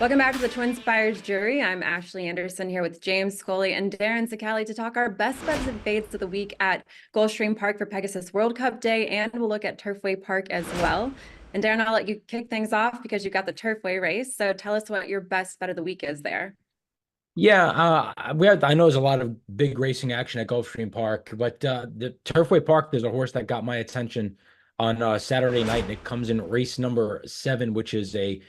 Welcome back to the TwinSpires Jury. I'm Ashley Anderson here with James Scully and Darin Zoccali to talk our best bets and fades of the week at Gulfstream Park for Pegasus World Cup Day, and we'll look at Turfway Park as well. And Darin, I'll let you kick things off because you've got the Turfway race. So tell us what your best bet of the week is there. Yeah, I know there's a lot of big racing action at Gulfstream Park, but the Turfway Park, there's a horse that got my attention on Saturday night, and it comes in race number 7, which is a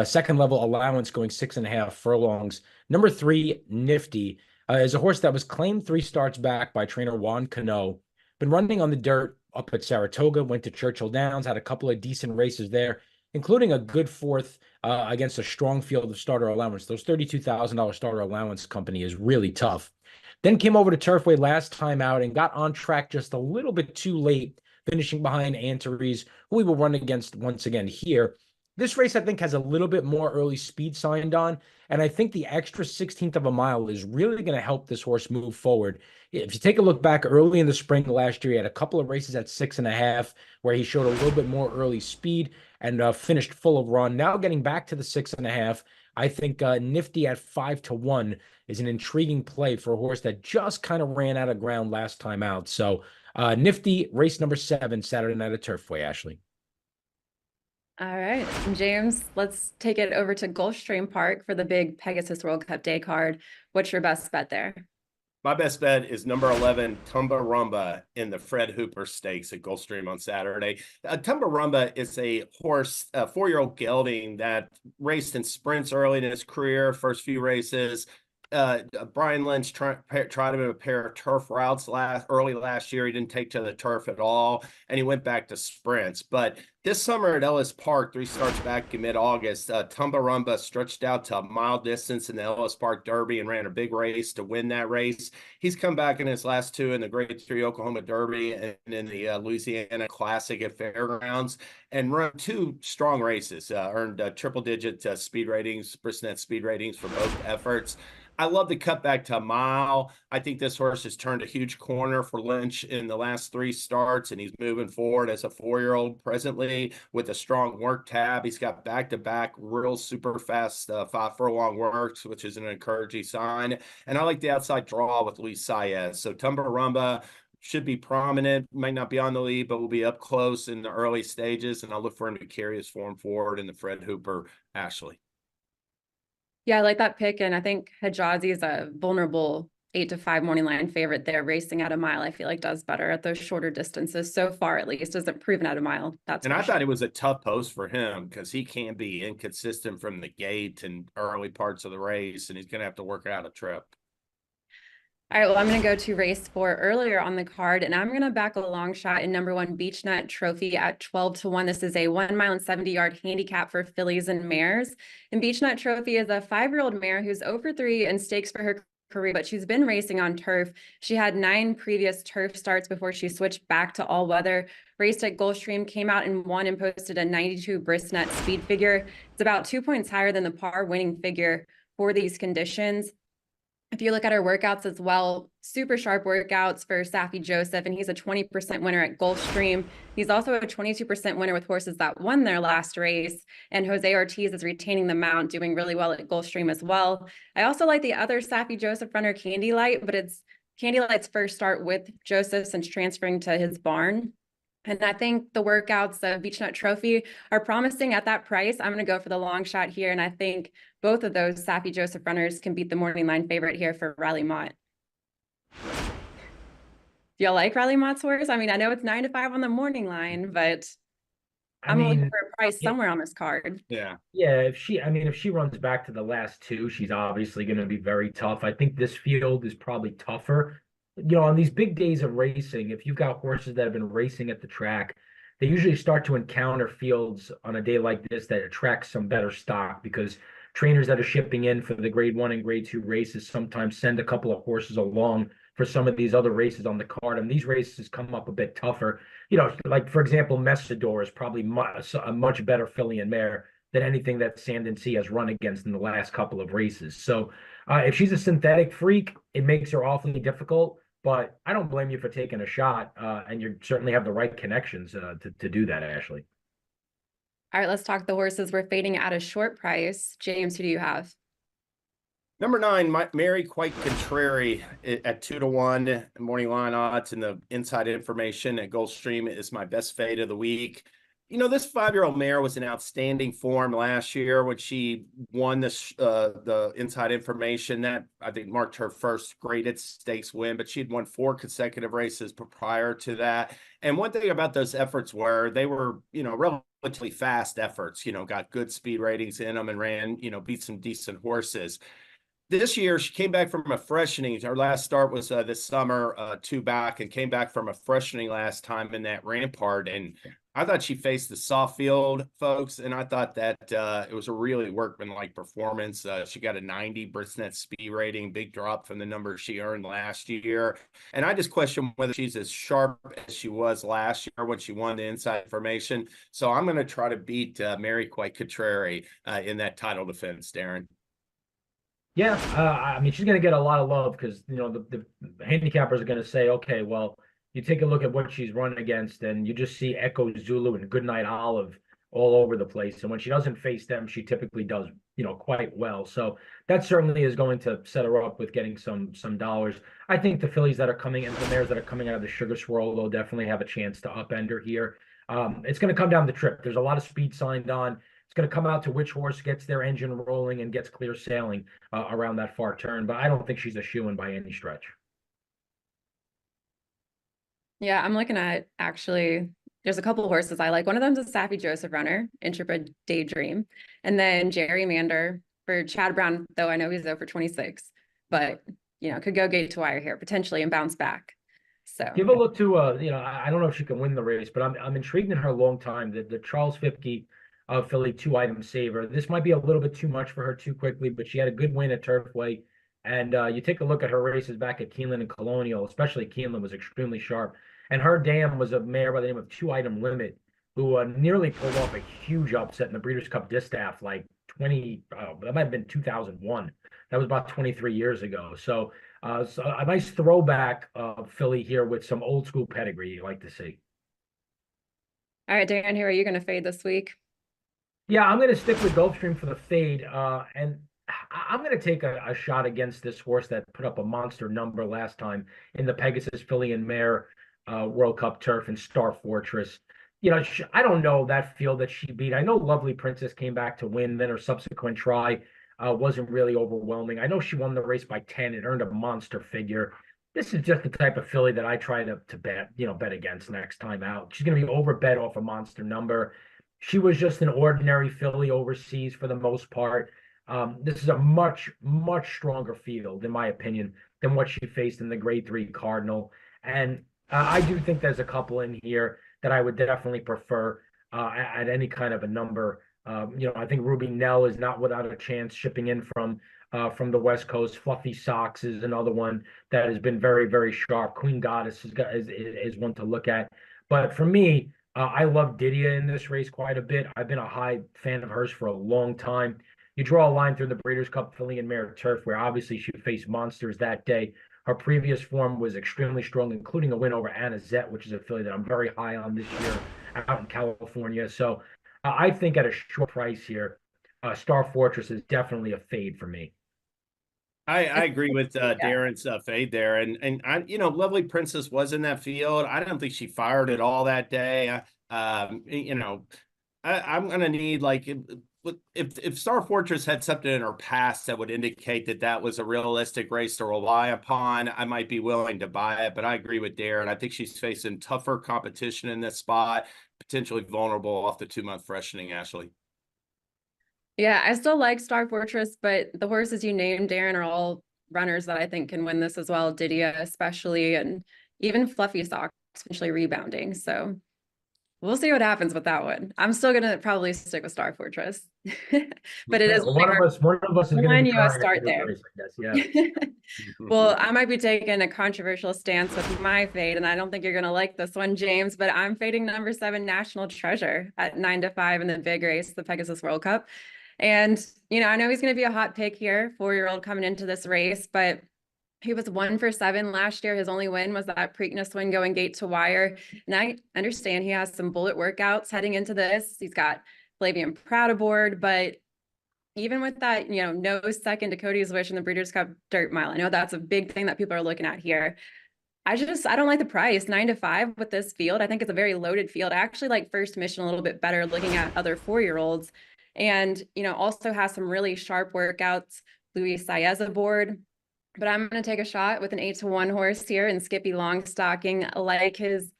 second level allowance going 6.5 furlongs. Number 3, Nifty, is a horse that was claimed 3 starts back by trainer Juan Cano. Been running on the dirt up at Saratoga, went to Churchill Downs, had a couple of decent races there, including a good fourth against a strong field of starter allowance. Those $32,000 starter allowance company is really tough. Then came over to Turfway last time out and got on track just a little bit too late, finishing behind Antares, who we will run against once again here. This race, I think, has a little bit more early speed signed on, and I think the extra 16th of a mile is really going to help this horse move forward. If you take a look back early in the spring last year, he had a couple of races at 6.5 where he showed a little bit more early speed and finished full of run. Now getting back to the 6.5, I think Nifty at 5-1 is an intriguing play for a horse that just kind of ran out of ground last time out. So Nifty, race number 7, Saturday night at Turfway, Ashley. All right, James, let's take it over to Gulfstream Park for the big Pegasus World Cup Day card. What's your best bet there? My best bet is number 11, Tumba Rumba, in the Fred Hooper Stakes at Gulfstream on Saturday. Tumba Rumba is a horse, a 4-year-old gelding that raced in sprints early in his career, first few races. Brian Lynch tried him in a pair of turf routes early last year. He didn't take to the turf at all, and he went back to sprints. But this summer at Ellis Park, 3 starts back in mid-August, Tumba Rumba stretched out to a mile distance in the Ellis Park Derby and ran a big race to win that race. He's come back in his last 2 in the Grade 3 Oklahoma Derby and in the Louisiana Classic at Fairgrounds, and run 2 strong races, earned triple-digit speed ratings, Brisnet speed ratings for both efforts. I love the cutback to a mile. I think this horse has turned a huge corner for Lynch in the last 3 starts, and he's moving forward as a 4-year-old presently with a strong work tab. He's got back-to-back real super fast 5 furlong works, which is an encouraging sign. And I like the outside draw with Luis Saez. So Tumba Rumba should be prominent, might not be on the lead, but will be up close in the early stages. And I'll look for him to carry his form forward in the Fred Hooper Ashley. Yeah, I like that pick, and I think Hijazi is a vulnerable 8-5 morning line favorite there. Racing at a mile, I feel like does better at those shorter distances so far, at least. Isn't proven at a mile. That's And I sure. thought it was a tough post for him because he can be inconsistent from the gate and early parts of the race, and he's going to have to work out a trip. All right, well, I'm going to go to race 4 earlier on the card, and I'm going to back a long shot in number 1 Beechnut Trophy at 12-1. This is a 1 mile and 70-yard handicap for fillies and mares. And Beechnut Trophy is a 5-year-old mare who's over 3 in stakes for her career, but she's been racing on turf. She had 9 previous turf starts before she switched back to all weather. Raced at Gulfstream, came out and won and posted a 92 Brisnet speed figure. It's about 2 points higher than the par winning figure for these conditions. If you look at her workouts as well, super sharp workouts for Saffie Joseph, and he's a 20% winner at Gulfstream. He's also a 22% winner with horses that won their last race. And Jose Ortiz is retaining the mount, doing really well at Gulfstream as well. I also like the other Saffie Joseph runner, Candy Light, but it's Candy Light's first start with Joseph since transferring to his barn. And I think the workouts of Beechnut Trophy are promising at that price. I'm going to go for the long shot here. And I think both of those Saffie Joseph runners can beat the morning line favorite here for Riley Mott. Do y'all like Riley Mott's horse? I mean, I know it's 9-5 on the morning line, but I'm looking for a price somewhere on this card. Yeah. Yeah, if she runs back to the last 2, she's obviously going to be very tough. I think this field is probably tougher. On these big days of racing, if you've got horses that have been racing at the track, they usually start to encounter fields on a day like this that attract some better stock, because trainers that are shipping in for the grade 1 and grade 2 races sometimes send a couple of horses along for some of these other races on the card. And these races come up a bit tougher. Like, for example, Messidor is probably a much better filly and mare than anything that Sand Sea has run against in the last couple of races. So if she's a synthetic freak, it makes her awfully difficult. But I don't blame you for taking a shot, and you certainly have the right connections to do that, Ashley. All right, let's talk the horses. We're fading at a short price. James, who do you have? Number 9, Mary Quite Contrary at 2-1 morning line odds, and the inside information at Gulfstream is my best fade of the week. You know, this 5-year-old mare was in outstanding form last year when she won this the inside information. That, I think, marked her first graded stakes win, but she'd won 4 consecutive races prior to that. And one thing about those efforts were they were, you know, relatively fast efforts, you know, got good speed ratings in them and ran, you know, beat some decent horses. This year, she came back from a freshening. Her last start was this summer, 2 back, and came back from a freshening last time in that Rampart. And I thought she faced the soft field folks, and I thought that it was a really workmanlike performance. She got a 90 Bristnet speed rating, big drop from the number she earned last year. And I just question whether she's as sharp as she was last year when she won the inside information. So I'm going to try to beat Mary Quite Contrary in that title defense, Darin. Yeah, I mean, she's going to get a lot of love because, you know, the handicappers are going to say, okay, well, you take a look at what she's run against and you just see Echo Zulu and Goodnight Olive all over the place. And when she doesn't face them, she typically does, you know, quite well. So that certainly is going to set her up with getting some dollars. I think the fillies that are coming and the mares that are coming out of the Sugar Swirl will definitely have a chance to upend her here. It's going to come down the trip. There's a lot of speed signed on. It's going to come out to which horse gets their engine rolling and gets clear sailing around that far turn. But I don't think she's a shoo-in by any stretch. Yeah, I'm looking at actually, there's a couple of horses I like. One of them's a Saffy Joseph runner, Intrepid Daydream. And then Gerrymander for Chad Brown, though I know he's over 26, but, you know, could go gate to wire here potentially and bounce back. So give a look to, you know, I don't know if she can win the race, but I'm intrigued in her long time. The Charles Fipke filly 2-item saver. This might be a little bit too much for her too quickly, but she had a good win at Turfway. And you take a look at her races back at Keeneland and Colonial, especially Keeneland was extremely sharp. And her dam was a mare by the name of 2-item Limit, who nearly pulled off a huge upset in the Breeders' Cup Distaff, like that might have been 2001. That was about 23 years ago. So a nice throwback filly here with some old school pedigree you like to see. all right, Dan, who are you going to fade this week? Yeah, I'm going to stick with Gulfstream for the fade. And I'm going to take a shot against this horse that put up a monster number last time in the Pegasus Filly and Mare World Cup Turf and Star Fortress. You know, I don't know that field that she beat. I know Lovely Princess came back to win, then her subsequent try wasn't really overwhelming. I know she won the race by 10 and earned a monster figure. This is just the type of filly that I try to bet against next time out. She's going to be overbet off a monster number. She was just an ordinary filly overseas for the most part. This is a much stronger field, in my opinion, than what she faced in the Grade 3 Cardinal. And I do think there's a couple in here that I would definitely prefer at any kind of a number. You know, I think Ruby Nell is not without a chance shipping in from the West Coast. Fluffy Socks is another one that has been very sharp. Queen Goddess is one to look at. But for me, I love Didia in this race quite a bit. I've been a high fan of hers for a long time. You draw a line through the Breeders' Cup Filly and Mare Turf, where obviously she faced monsters that day. Her previous form was extremely strong, including a win over Anna Zet, which is a filly that I'm very high on this year out in California. So I think at a short price here, Star Fortress is definitely a fade for me. I agree with Darin's fade there, and I, you know, Lovely Princess was in that field. I don't think she fired at all that day. You know, I'm gonna need, like, if Star Fortress had something in her past that would indicate that that was a realistic race to rely upon, I might be willing to buy it. But I agree with Darin. I think she's facing tougher competition in this spot, potentially vulnerable off the 2-month freshening, Ashley. Yeah, I still like Star Fortress, but the horses you named, Darin, are all runners that I think can win this as well. Didia especially, and even Fluffy Socks potentially rebounding. So we'll see what happens with that one. I'm still gonna probably stick with Star Fortress, but it is one of us is going to be US start there. Race, I guess. Yeah. Well, I might be taking a controversial stance with my fade, and I don't think you're going to like this one, James, but I'm fading number 7 National Treasure at 9-5 in the big race, the Pegasus World Cup. And, you know, I know he's going to be a hot pick here, 4-year-old coming into this race, but he was 1 for 7 last year. His only win was that Preakness win going gate to wire. And I understand he has some bullet workouts heading into this. He's got Flavian Prat aboard, but even with that, no second to Cody's Wish in the Breeders' Cup Dirt Mile. I know that's a big thing that people are looking at here. I don't like the price. 9-5 with this field. I think it's a very loaded field. I actually like First Mission a little bit better looking at other 4-year-olds. And, also has some really sharp workouts. Luis Saez aboard. But I'm going to take a shot with an 8-1 horse here and Skippy Longstocking, like his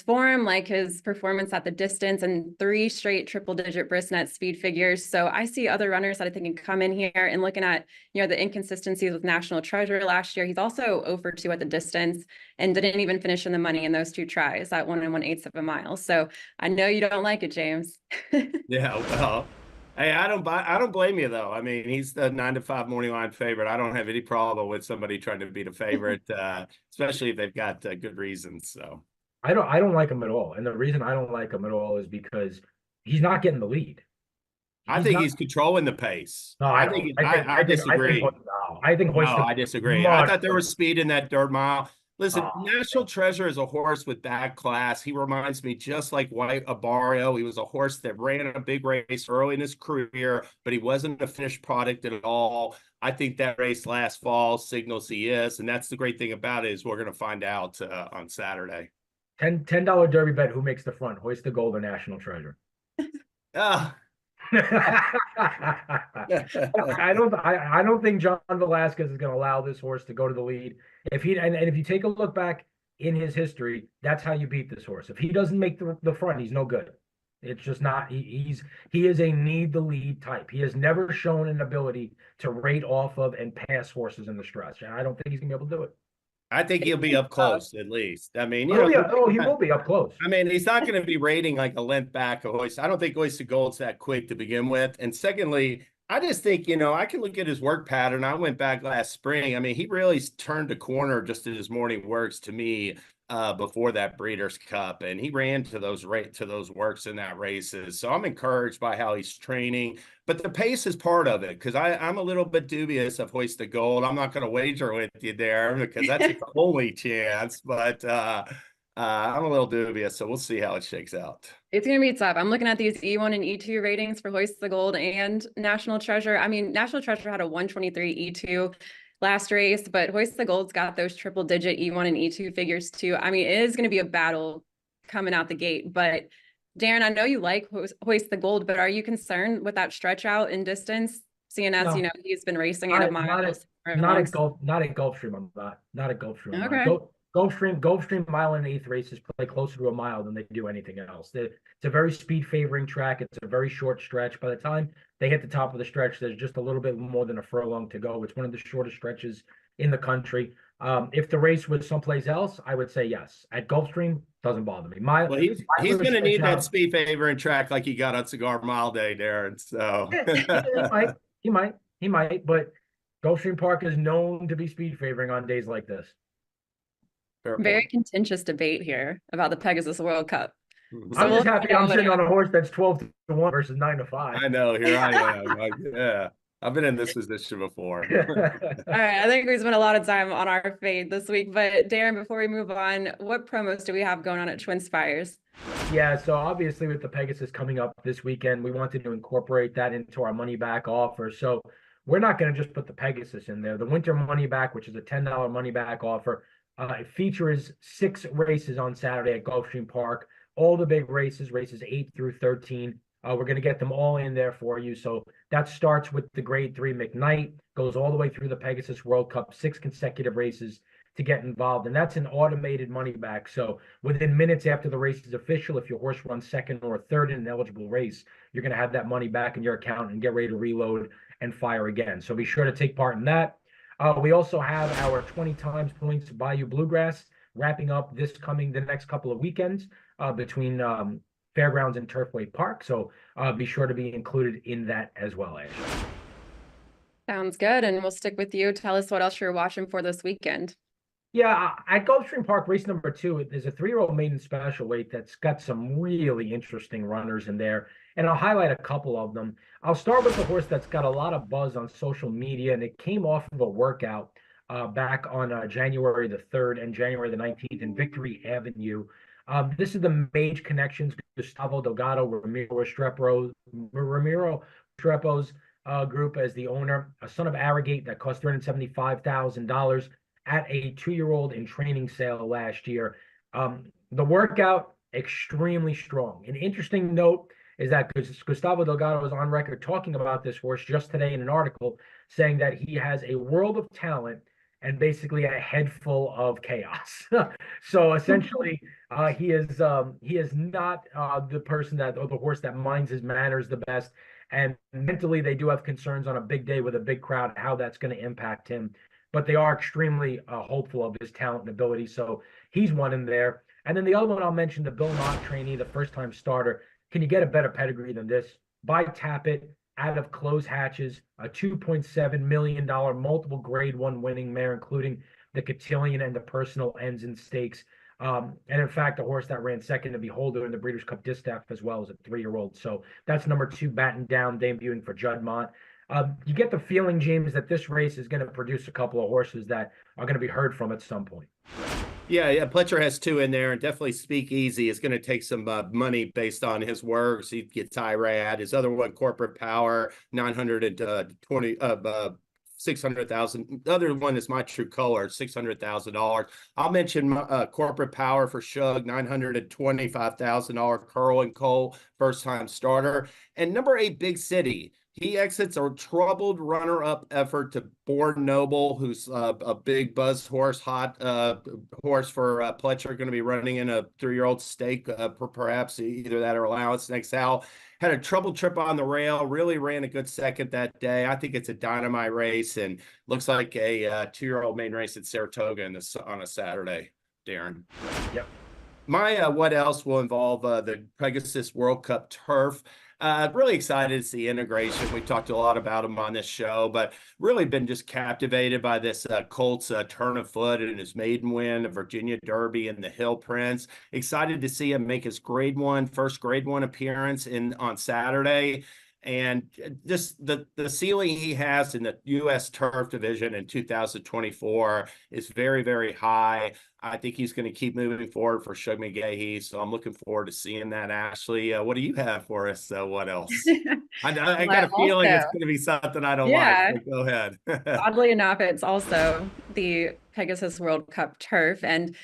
form, like his performance at the distance, and 3 straight triple-digit Bristnet speed figures. So I see other runners that I think can come in here, and looking at, the inconsistencies with National Treasure last year, he's also 0-2 at the distance and didn't even finish in the money in those 2 tries at 1 1/8 of a mile. So I know you don't like it, James. Yeah, well, hey, I don't blame you though. I mean, he's the 9-5 morning line favorite. I don't have any problem with somebody trying to beat a favorite, especially if they've got good reasons. So. I don't like him at all. And the reason I don't like him at all is because he's not getting the lead. I think he's controlling the pace. No, I disagree. I think I disagree. I thought there was speed in that dirt mile. Listen, National Treasure is a horse with bad class. He reminds me just like White Abario. He was a horse that ran a big race early in his career, but he wasn't a finished product at all. I think that race last fall signals he is, and that's the great thing about it is we're going to find out on Saturday. $10 Derby bet. Who makes the front? Hoist the Gold or National Treasure? Ah. I don't think John Velasquez is going to allow this horse to go to the lead. If you take a look back in his history, that's how you beat this horse. If he doesn't make the front, he's no good. It's just not. He is a need the lead type. He has never shown an ability to rate off of and pass horses in the stretch, and I don't think he's going to be able to do it. I think he'll be up close at least. I mean, he will be up close. I mean, he's not going to be rating like a length back of Hoist. I don't think Hoist the Gold's that quick to begin with. And secondly, I just think, I can look at his work pattern. I went back last spring. I mean, he really turned a corner just in his morning works to me before that Breeders' Cup, and he ran to those works in that races. So I'm encouraged by how he's training, but the pace is part of it because I'm a little bit dubious of Hoist the Gold. I'm not going to wager with you there because that's the only chance, but I'm a little dubious, so we'll see how it shakes out. It's going to be tough. I'm looking at these E1 and E2 ratings for Hoist the Gold and National Treasure. I mean, National Treasure had a 123 E2 last race, but Hoist the Gold's got those triple-digit E1 and E2 figures too. I mean, it is going to be a battle coming out the gate. But Darin, I know you like Hoist the Gold, but are you concerned with that stretch out in distance? Seeing as he's been racing at a mile. Not at Gulfstream. I'm not at Gulfstream. Okay. Gulfstream mile and 1/8 races play closer to a mile than they do anything else. It's a very speed favoring track. It's a very short stretch. By the time they hit the top of the stretch, there's just a little bit more than a furlong to go. It's one of the shortest stretches in the country. If the race was someplace else, I would say yes. At Gulfstream, doesn't bother me. He's going to need that speed favoring track like he got on Cigar Mile Day, Darin. So he might, but Gulfstream Park is known to be speed favoring on days like this. Very contentious debate here about the Pegasus World Cup. I'm just happy I'm sitting on a horse that's 12-1 versus 9-5. I know, here I am. Yeah, I've been in this position before. All right, I think we spent a lot of time on our fade this week, but Darin, before we move on, what promos do we have going on at TwinSpires? Yeah, so obviously with the Pegasus coming up this weekend, we wanted to incorporate that into our money back offer. So we're not going to just put the Pegasus in there. The winter money back, which is a $10 money back offer, it features 6 races on Saturday at Gulfstream Park. All the big races 8 through 13. We're going to get them all in there for you. So that starts with the Grade 3 McKnight, goes all the way through the Pegasus World Cup, 6 consecutive races to get involved. And that's an automated money back. So within minutes after the race is official, if your horse runs second or third in an eligible race, you're going to have that money back in your account and get ready to reload and fire again. So be sure to take part in that. We also have our 20 times points Bayou Bluegrass wrapping up the next couple of weekends between Fairgrounds and Turfway Park. So be sure to be included in that as well, Ashley. Sounds good. And we'll stick with you. Tell us what else you're watching for this weekend. Yeah, at Gulfstream Park, race number 2, there's a 3-year-old maiden special weight that's got some really interesting runners in there. And I'll highlight a couple of them. I'll start with the horse that's got a lot of buzz on social media, and it came off of a workout back on January the 3rd and January the 19th in Victory Avenue. This is the Mage Connections, Gustavo Delgado, Ramiro Restrepo's group as the owner, a son of Arrogate that cost $375,000 at a 2-year-old in training sale last year. The workout, extremely strong. An interesting note is that Gustavo Delgado was on record talking about this horse just today in an article, saying that he has a world of talent and basically a head full of chaos. So essentially, he is not the person that, or the horse that minds his manners the best. And mentally, they do have concerns on a big day with a big crowd, how that's going to impact him. But they are extremely hopeful of his talent and ability. So he's one in there. And then the other one I'll mention, the Bill Mott trainee, the first-time starter. Can you get a better pedigree than this? By Tappet, out of Close Hatches, a $2.7 million multiple grade 1 winning mare, including the cotillion and the personal ends and stakes. And in fact, a horse that ran second to Beholder in the Breeders' Cup Distaff as well as a 3-year-old. So that's number 2, battened down, debuting for Judd Mott. You get the feeling, James, that this race is going to produce a couple of horses that are going to be heard from at some point. Yeah, Pletcher has 2 in there, and definitely Speakeasy is going to take some money based on his works. He gets Irad. His other one, Corporate Power, 600,000. The other one is My True Color, $600,000. I'll mention Corporate Power for Shug, $925,000. Curl and Cole, first-time starter. And number 8, Big City. He exits a troubled runner-up effort to Born Noble, who's a big buzz horse, hot horse for Pletcher, going to be running in a 3-year-old stake, perhaps either that or Allowance Next Hal. Had a troubled trip on the rail, really ran a good second that day. I think it's a dynamite race and looks like a 2-year-old main race at Saratoga on a Saturday, Darin. Yep. My what else will involve the Pegasus World Cup Turf. Really excited to see integration. We talked a lot about him on this show, but really been just captivated by this Colts turn of foot and his maiden win, the Virginia Derby and the Hill Prince. Excited to see him make his first grade 1 appearance on Saturday. And just the ceiling he has in the U.S. Turf Division in 2024 is very, very high. I think he's going to keep moving forward for Shug McGahee, so I'm looking forward to seeing that. Ashley, what do you have for us? What else? I got a feeling it's going to be something I don't like. So go ahead. Oddly enough, it's also the Pegasus World Cup Turf, and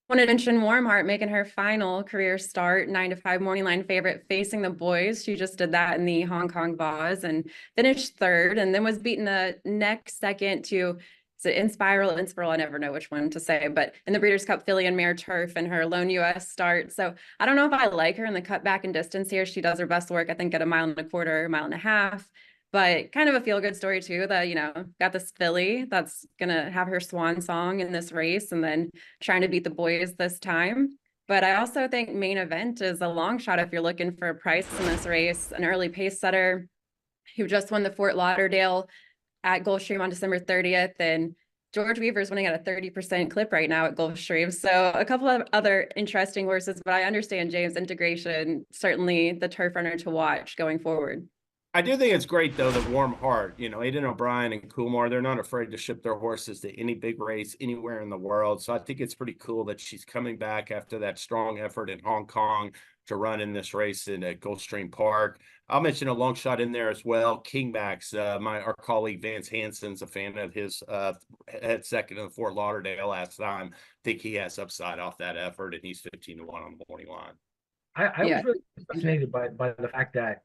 I want to mention Warm Heart making her final career start, 9 to 5 morning line favorite, facing the boys. She just did that in the Hong Kong Vase and finished 3rd, and then was beaten a next second to Inspiral. I never know which one to say, but in the Breeders' Cup Filly and Mare Turf in her lone U.S. start. So I don't know if I like her in the cutback and distance here. She does her best work, I think, at 1.25 miles, 1.5 miles. But kind of a feel-good story, too, that, got this filly that's going to have her swan song in this race and then trying to beat the boys this time. But I also think Main Event is a long shot if you're looking for a price in this race. An early pace setter who just won the Fort Lauderdale at Gulfstream on December 30th. And George Weaver's winning at a 30% clip right now at Gulfstream. So a couple of other interesting horses, but I understand James' integration, certainly the turf runner to watch going forward. I do think it's great, though, that Warm Heart, Aidan O'Brien and Kumar, they're not afraid to ship their horses to any big race anywhere in the world. So I think it's pretty cool that she's coming back after that strong effort in Hong Kong to run in this race at Gulfstream Park. I'll mention a long shot in there as well. Kingbacks, our colleague Vance Hansen's a fan of his, had second in the Fort Lauderdale last time. I think he has upside off that effort, and he's 15 to 1 on the morning line. I was really fascinated by the fact that,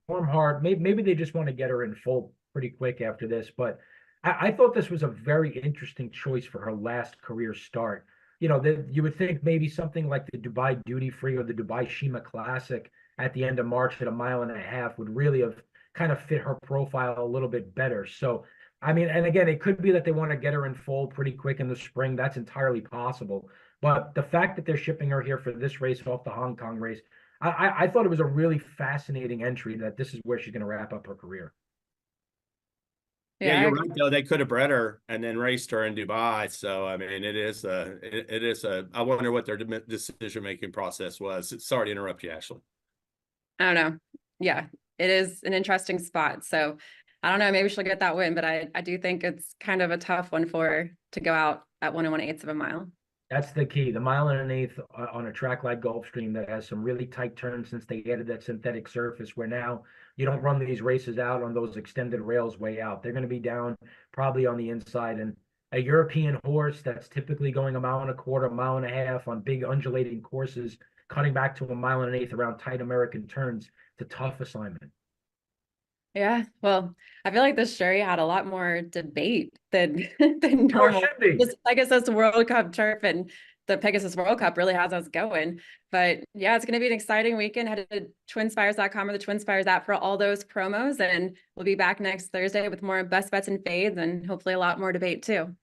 Warm Heart, maybe they just want to get her in full pretty quick after this, but I thought this was a very interesting choice for her last career start. You would think maybe something like the Dubai Duty Free or the Dubai Shima Classic at the end of March at 1.5 miles would really have kind of fit her profile a little bit better. So, I mean, and again, it could be that they want to get her in full pretty quick in the spring. That's entirely possible. But the fact that they're shipping her here for this race off the Hong Kong race, I thought it was a really fascinating entry that this is where she's going to wrap up her career. Yeah, you're right, though. They could have bred her and then raced her in Dubai. So, I mean, I wonder what their decision-making process was. Sorry to interrupt you, Ashley. I don't know. Yeah, it is an interesting spot. So I don't know, maybe she'll get that win, but I do think it's kind of a tough one for her to go out at 1 1/8 of a mile. That's the key. The 1.125 on a track like Gulfstream that has some really tight turns since they added that synthetic surface, where now you don't run these races out on those extended rails way out. They're going to be down probably on the inside. And a European horse that's typically going 1.25 miles, 1.5 miles on big undulating courses, cutting back to 1.125 miles around tight American turns, it's a tough assignment. Yeah, well, I feel like this jury had a lot more debate than than Oh, it normal. should be. This Pegasus World Cup turf and the Pegasus World Cup really has us going. But yeah, it's going to be an exciting weekend. Head to TwinSpires.com or the TwinSpires app for all those promos, and we'll be back next Thursday with more best bets and fades, and hopefully a lot more debate too.